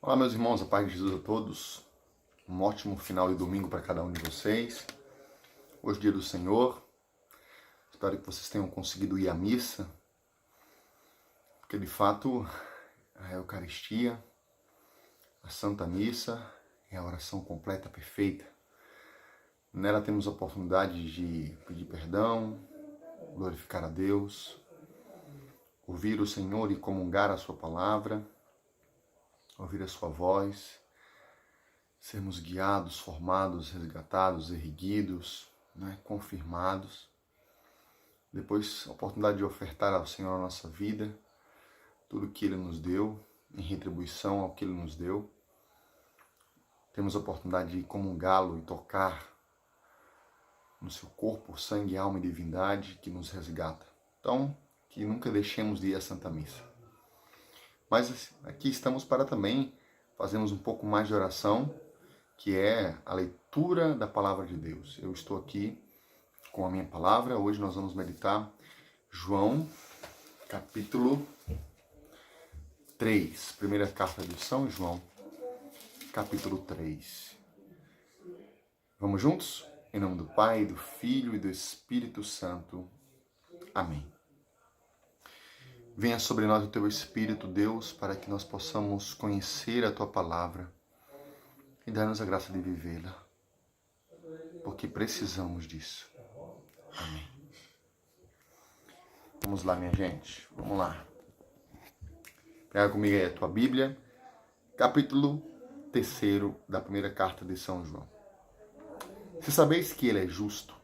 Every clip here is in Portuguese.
Olá, meus irmãos, a paz de Jesus a todos. Um ótimo final de domingo para cada um de vocês. Hoje, dia do Senhor. Espero que vocês tenham conseguido ir à missa, porque de fato a Eucaristia, a Santa Missa, é a oração completa, perfeita. Nela temos a oportunidade de pedir perdão, glorificar a Deus, ouvir o Senhor e comungar a sua palavra, ouvir a sua voz, sermos guiados, formados, resgatados, erguidos, confirmados. Depois, a oportunidade de ofertar ao Senhor a nossa vida, tudo que Ele nos deu, em retribuição ao que Ele nos deu. Temos a oportunidade de comungá-lo e tocar no seu corpo, sangue, alma e divindade que nos resgata. Então, que nunca deixemos de ir à Santa Missa. Mas aqui estamos para também fazermos um pouco mais de oração, que é a leitura da Palavra de Deus. Eu estou aqui com a minha palavra. Hoje nós vamos meditar João, capítulo 3. Primeira carta de São João, capítulo 3. Vamos juntos? Em nome do Pai, do Filho e do Espírito Santo. Amém. Venha sobre nós o Teu Espírito, Deus, para que nós possamos conhecer a Tua palavra e dar-nos a graça de vivê-la, porque precisamos disso. Amém. Vamos lá, minha gente. Vamos lá. Pega comigo aí a tua Bíblia, capítulo 3 da primeira carta de São João. Se sabeis que ele é justo,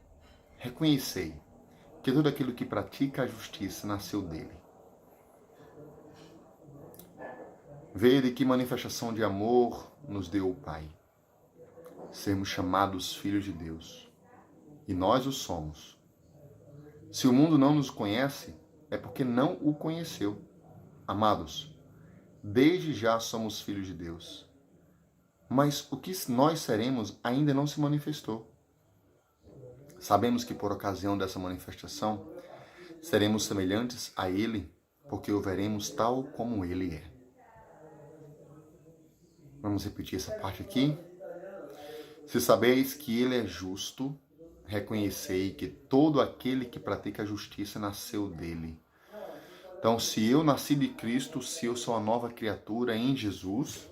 reconhecei que todo aquele que pratica a justiça nasceu dele. Vede que manifestação de amor nos deu o Pai. Sermos chamados filhos de Deus. E nós o somos. Se o mundo não nos conhece, é porque não o conheceu. Amados, desde já somos filhos de Deus. Mas o que nós seremos ainda não se manifestou. Sabemos que por ocasião dessa manifestação, seremos semelhantes a Ele, porque o veremos tal como Ele é. Vamos repetir essa parte aqui. Se sabeis que Ele é justo, reconhecei que todo aquele que pratica a justiça nasceu dele. Então, se eu nasci de Cristo, se eu sou uma nova criatura em Jesus,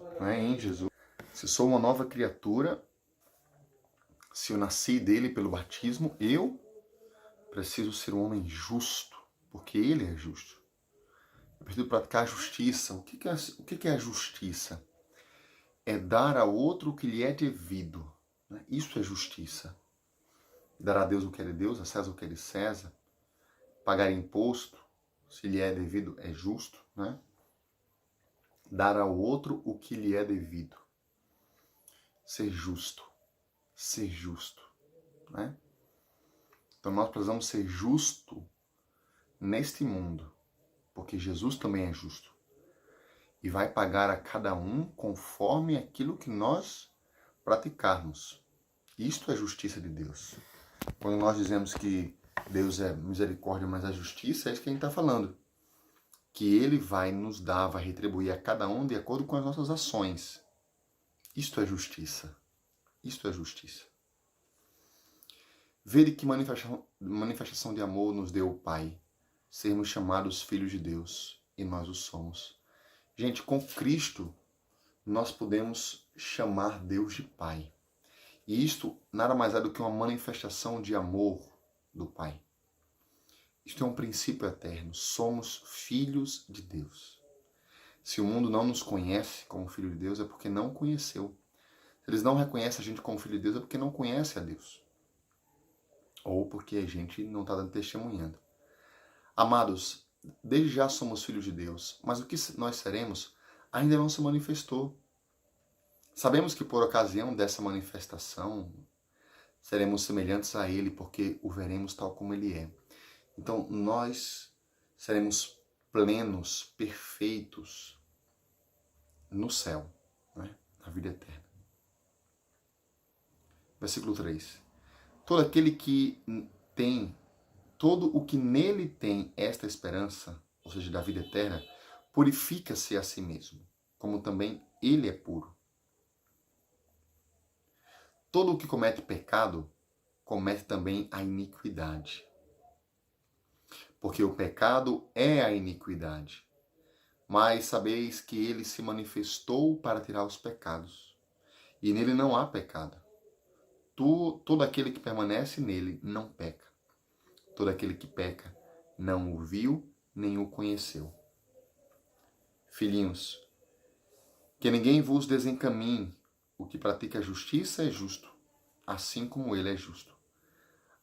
se sou uma nova criatura, se eu nasci dele pelo batismo, eu preciso ser um homem justo, porque ele é justo. Eu preciso praticar a justiça. O que é a justiça? É dar ao outro o que lhe é devido. Isso é justiça. Dar a Deus o que é de Deus, a César o que é de César. Pagar imposto, se lhe é devido, é justo. Dar ao outro o que lhe é devido. Ser justo. Ser justo. Então nós precisamos ser justo neste mundo, porque Jesus também é justo. E vai pagar a cada um conforme aquilo que nós praticarmos. Isto é justiça de Deus. Quando nós dizemos que Deus é misericórdia, mas é justiça, é isso que a gente está falando. Que Ele vai nos dar, vai retribuir a cada um de acordo com as nossas ações. Isto é justiça. Isto é justiça. Vede que manifestação de amor nos deu o Pai. Sermos chamados filhos de Deus. E nós o somos. Gente, com Cristo, nós podemos chamar Deus de Pai. E isto nada mais é do que uma manifestação de amor do Pai. Isto é um princípio eterno. Somos filhos de Deus. Se o mundo não nos conhece como filho de Deus, é porque não conheceu. Se eles não reconhecem a gente como filho de Deus, é porque não conhece a Deus. Ou porque a gente não está dando testemunhando. Amados, desde já somos filhos de Deus, mas o que nós seremos ainda não se manifestou. Sabemos que por ocasião dessa manifestação, seremos semelhantes a Ele, porque o veremos tal como Ele é. Então, nós seremos plenos, perfeitos no céu, na vida eterna. Versículo 3. Todo o que nele tem esta esperança, ou seja, da vida eterna, purifica-se a si mesmo, como também ele é puro. Todo o que comete pecado, comete também a iniquidade. Porque o pecado é a iniquidade. Mas sabeis que ele se manifestou para tirar os pecados. E nele não há pecado. Todo aquele que permanece nele não peca. Todo aquele que peca não o viu nem o conheceu. Filhinhos, que ninguém vos desencaminhe. O que pratica a justiça é justo, assim como ele é justo.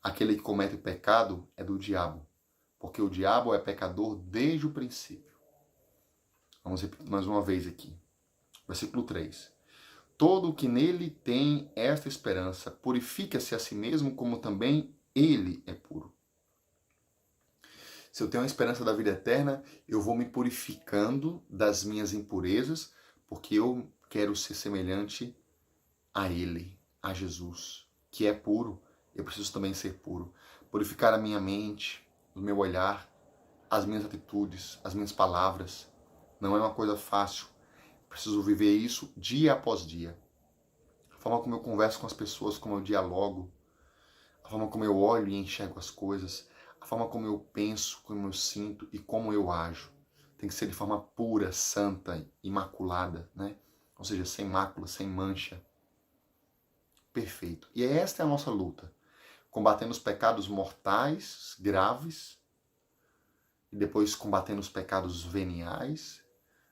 Aquele que comete o pecado é do diabo, porque o diabo é pecador desde o princípio. Vamos repetir mais uma vez aqui. Versículo 3. Todo o que nele tem esta esperança purifica-se a si mesmo, como também ele é puro. Se eu tenho a esperança da vida eterna, eu vou me purificando das minhas impurezas, porque eu quero ser semelhante a ele, a Jesus, que é puro. Eu preciso também ser puro. Purificar a minha mente, o meu olhar, as minhas atitudes, as minhas palavras. Não é uma coisa fácil. Preciso viver isso dia após dia. A forma como eu converso com as pessoas, como eu dialogo, a forma como eu olho e enxergo as coisas, a forma como eu penso, como eu sinto e como eu ajo. Tem que ser de forma pura, santa, imaculada, né? Ou seja, sem mácula, sem mancha. Perfeito. E esta é a nossa luta. Combatendo os pecados mortais, graves, e depois combatendo os pecados veniais,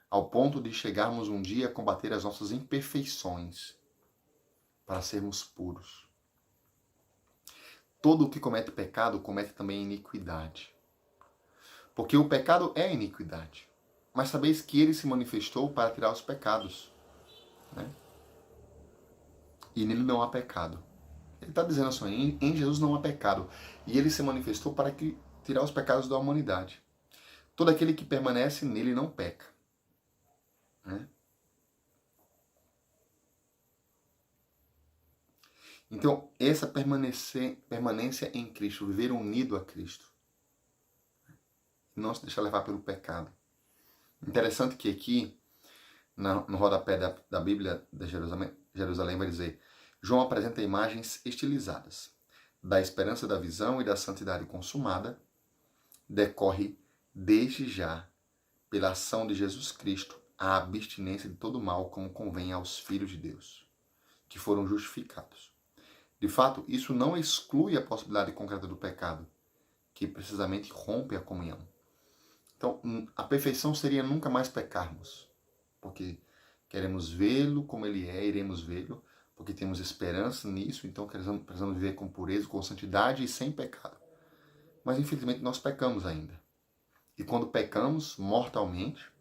ao ponto de chegarmos um dia a combater as nossas imperfeições, para sermos puros. Todo o que comete pecado, comete também iniquidade. Porque o pecado é iniquidade. Mas sabeis que ele se manifestou para tirar os pecados, né? E nele não há pecado. Ele está dizendo assim, em Jesus não há pecado. E ele se manifestou para tirar os pecados da humanidade. Todo aquele que permanece nele não peca, né? Então, essa permanência em Cristo, viver unido a Cristo, não se deixar levar pelo pecado. Interessante que aqui, no rodapé da Bíblia de Jerusalém vai dizer: João apresenta imagens estilizadas. Da esperança da visão e da santidade consumada, decorre desde já, pela ação de Jesus Cristo, a abstinência de todo mal, como convém aos filhos de Deus, que foram justificados. De fato, isso não exclui a possibilidade concreta do pecado, que precisamente rompe a comunhão. Então, a perfeição seria nunca mais pecarmos, porque queremos vê-lo como ele é, iremos vê-lo, porque temos esperança nisso, então precisamos viver com pureza, com santidade e sem pecado. Mas, infelizmente, nós pecamos ainda. E quando pecamos mortalmente,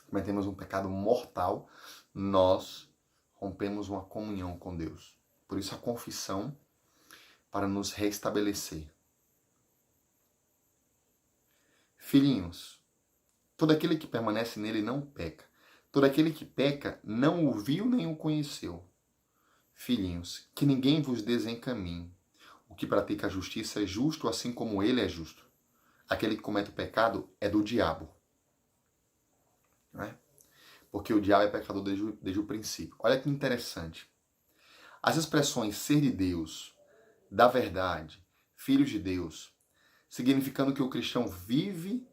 cometemos um pecado mortal, nós rompemos uma comunhão com Deus. Por isso a confissão, para nos restabelecer. Filhinhos, todo aquele que permanece nele não peca. Todo aquele que peca não o viu nem o conheceu. Filhinhos, que ninguém vos desencaminhe. O que pratica a justiça é justo, assim como ele é justo. Aquele que comete o pecado é do diabo. Né? Porque o diabo é pecador desde o princípio. Olha que interessante. As expressões ser de Deus, da verdade, filhos de Deus, significando que o cristão vive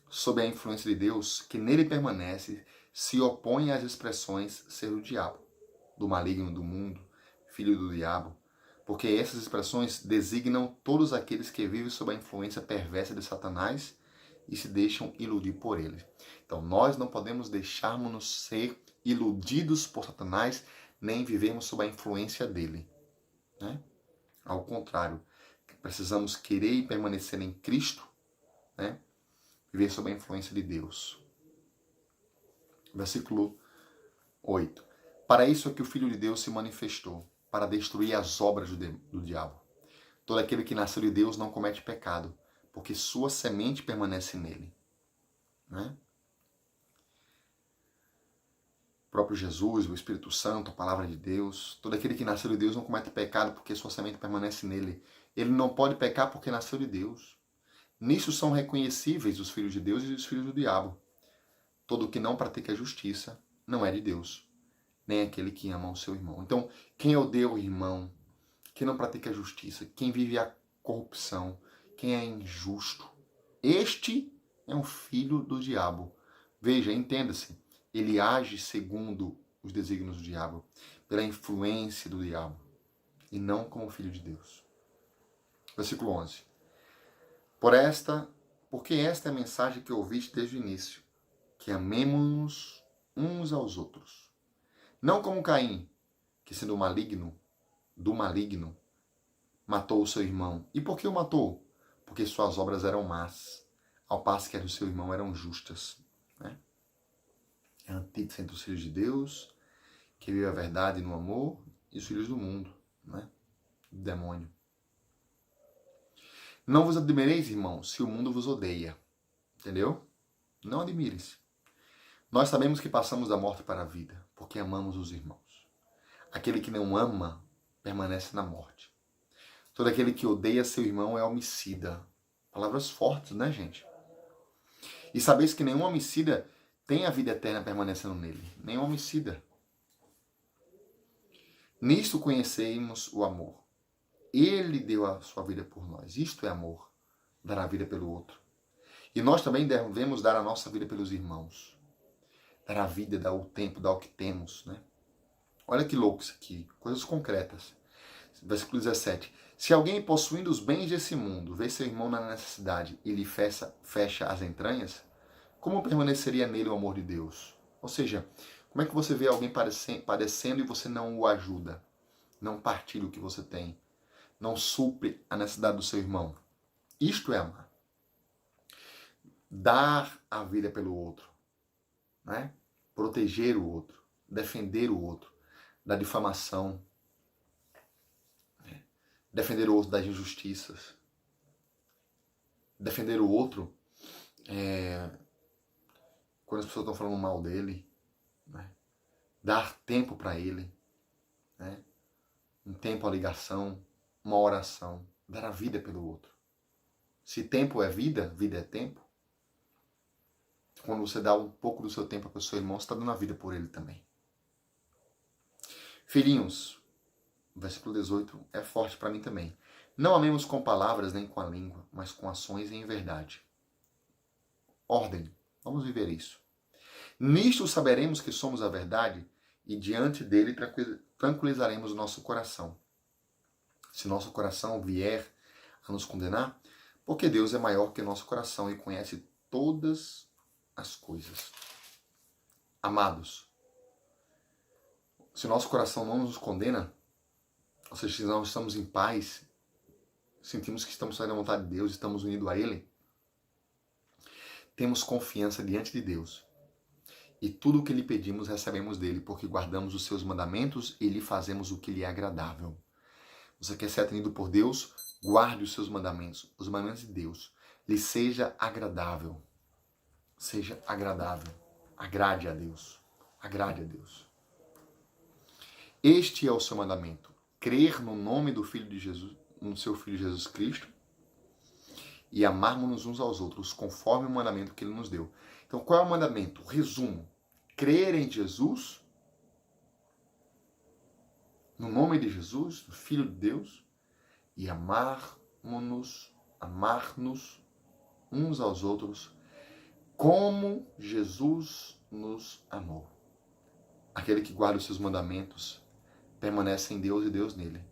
sob a influência de Deus, que nele permanece, se opõe às expressões ser do diabo, do maligno do mundo, filho do diabo, porque essas expressões designam todos aqueles que vivem sob a influência perversa de Satanás e se deixam iludir por ele. Então, nós não podemos deixarmos-nos ser iludidos por Satanás, nem vivemos sob a influência dele. Né? Ao contrário, precisamos querer e permanecer em Cristo, né? Viver sob a influência de Deus. Versículo 8. Para isso é que o Filho de Deus se manifestou, para destruir as obras do diabo. Todo aquele que nasceu de Deus não comete pecado, porque sua semente permanece nele. Né? O próprio Jesus, o Espírito Santo, a Palavra de Deus, todo aquele que nasceu de Deus não comete pecado, porque sua semente permanece nele. Ele não pode pecar porque nasceu de Deus. Nisso são reconhecíveis os filhos de Deus e os filhos do diabo. todo que não pratica a justiça não é de Deus, nem aquele que ama o seu irmão. Então, quem odeia o irmão, quem não pratica a justiça, quem vive a corrupção, quem é injusto, este é um filho do diabo. Veja, entenda-se, ele age segundo os desígnios do diabo, pela influência do diabo, e não como filho de Deus. Versículo 11. Porque esta é a mensagem que ouviste desde o início, que amemos-nos uns aos outros. Não como Caim, que sendo do maligno, matou o seu irmão. E por que o matou? Porque suas obras eram más, ao passo que as do seu irmão eram justas. Né? É a antítese entre os filhos de Deus, que vive a verdade no amor, e os filhos do mundo, né? Do demônio. Não vos admireis, irmãos, se o mundo vos odeia. Entendeu? Não admirem-se. Nós sabemos que passamos da morte para a vida, porque amamos os irmãos. Aquele que não ama, permanece na morte. Todo aquele que odeia seu irmão é homicida. Palavras fortes, né, gente? E sabeis que nenhum homicida tem a vida eterna permanecendo nele. Nenhum homicida. Nisto conhecemos o amor. Ele deu a sua vida por nós. Isto é amor. Dar a vida pelo outro. E nós também devemos dar a nossa vida pelos irmãos. Dar a vida, dar o tempo, dar o que temos, né? Olha que louco isso aqui. Coisas concretas. Versículo 17. Se alguém possuindo os bens desse mundo vê seu irmão na necessidade e lhe fecha as entranhas, como permaneceria nele o amor de Deus? Ou seja, como é que você vê alguém padecendo e você não o ajuda? Não partilha o que você tem? Não supre a necessidade do seu irmão? Isto é amar. Dar a vida pelo outro. Né? Proteger o outro. Defender o outro da difamação. Defender o outro das injustiças. Defender o outro quando as pessoas estão falando mal dele. Né? Dar tempo para ele. Né? Um tempo à ligação. Uma oração. Dar a vida pelo outro. Se tempo é vida, vida é tempo. Quando você dá um pouco do seu tempo para o seu irmão, você está dando a vida por ele também. Filhinhos, versículo 18 é forte para mim também. Não amemos com palavras nem com a língua, mas com ações e em verdade. Ordem. Vamos viver isso. Nisto saberemos que somos a verdade e diante dele tranquilizaremos o nosso coração. Se nosso coração vier a nos condenar, porque Deus é maior que o nosso coração e conhece todas as coisas. Amados, se nosso coração não nos condena, ou seja, se nós estamos em paz, sentimos que estamos fazendo a vontade de Deus, estamos unidos a Ele, temos confiança diante de Deus. E tudo o que lhe pedimos recebemos dele, porque guardamos os seus mandamentos e lhe fazemos o que lhe é agradável. Você quer ser atendido por Deus? Guarde os seus mandamentos, os mandamentos de Deus. Lhe seja agradável. Seja agradável. Agrade a Deus. Agrade a Deus. Este é o seu mandamento. Crer no nome do Filho de Jesus, no seu Filho Jesus Cristo, e amarmos-nos uns aos outros, conforme o mandamento que ele nos deu. Então, qual é o mandamento? Resumo. Crer em Jesus, no nome de Jesus, o Filho de Deus, e amar-nos uns aos outros, como Jesus nos amou. Aquele que guarda os seus mandamentos permanece em Deus e Deus nele.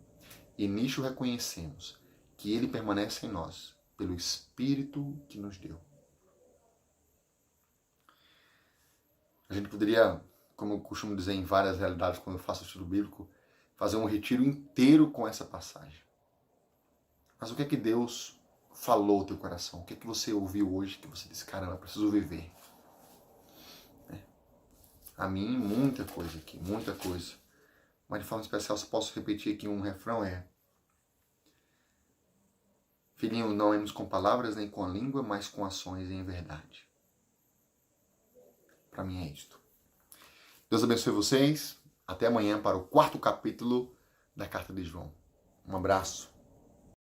E nisto reconhecemos que ele permanece em nós, pelo Espírito que nos deu. A gente poderia, como eu costumo dizer em várias realidades quando eu faço o estudo bíblico, fazer um retiro inteiro com essa passagem. Mas o que é que Deus falou ao teu coração? O que é que você ouviu hoje que você disse, caramba, eu preciso viver? A mim, muita coisa aqui, muita coisa. Mas de forma especial, se posso repetir aqui um refrão, filhinho, não amemos com palavras nem com a língua, mas com ações e em verdade. Para mim é isto. Deus abençoe vocês. Até amanhã para o 4º capítulo da Carta de João. Um abraço.